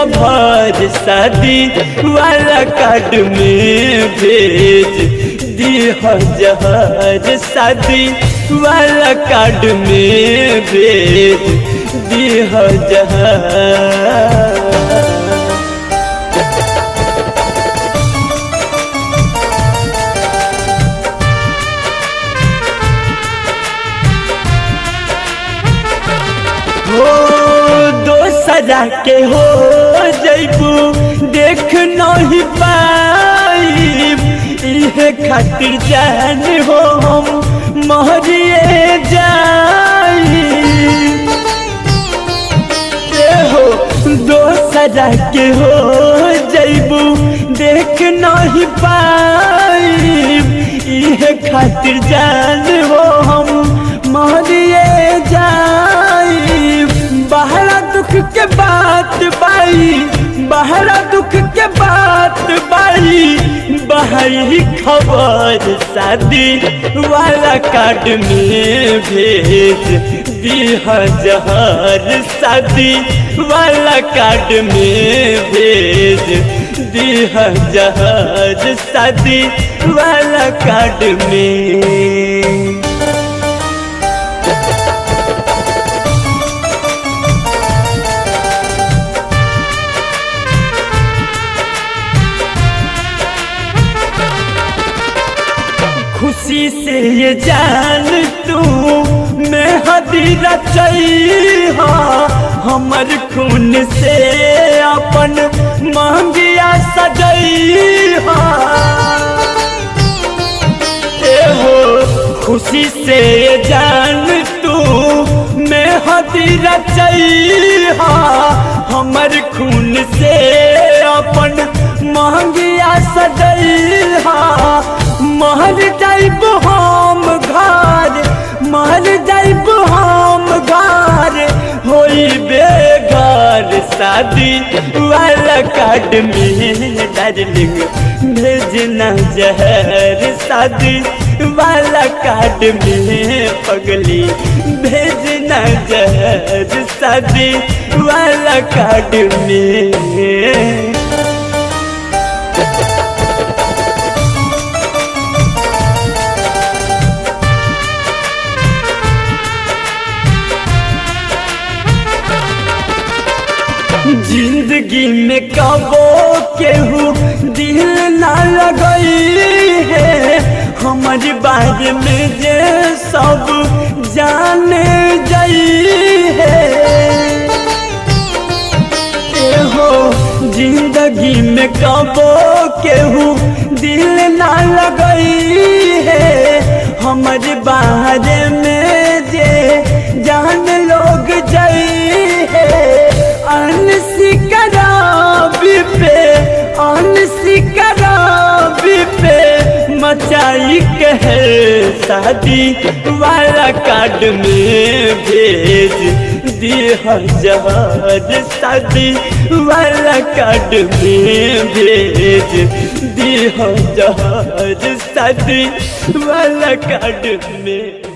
लभार शादी वाला कार्ड में भेज दिह जहर शादी वाला कार्ड में भेज दिह जहर। सजा के हो जैबू देख नहीं पाई इहे खातिर जान हो हम मरिए जाई हो दो सजा के हो जैबू देख नहीं पाई इहे खातिर जान हो हम मरिए जाई। बहरा दुख के बात बाई बहरा दुख के बात बाई बहाई खबर शादी वाला कार्ड में भेज दिह जहर शादी वाला कार्ड में भेज दिह जहर शादी वाला कार्ड में। खुशी से ये जान तू मैं हदीरा चाहिए हमर खून से अपन मांगिया सजई हो। खुशी से ये जान तू मैं हदीरा चाहिए हमर खून से अपन मांगिया सजई महल जाइब हम घर महल जाइब हम घर होई बेघर शादी वाला कार्ड में डार्लिंग भेजना जहर शादी वाला कार्ड में पगली भेजना जहर शादी वाला कार्ड में। जिंदगी में कबो केहू दिल ना लगई है हमारी बारे में जे सब जाने जाई है हो। जिंदगी में कबो केहू दिल ना लगई है हमारे बारे में जे जान लोग जाई है। अनसिकराबी पे मचाई कहर शादी वाला कार्ड में भेज दिह जहर शादी वाला कार्ड में भेज दिह जहर शादी वाला कार्ड में।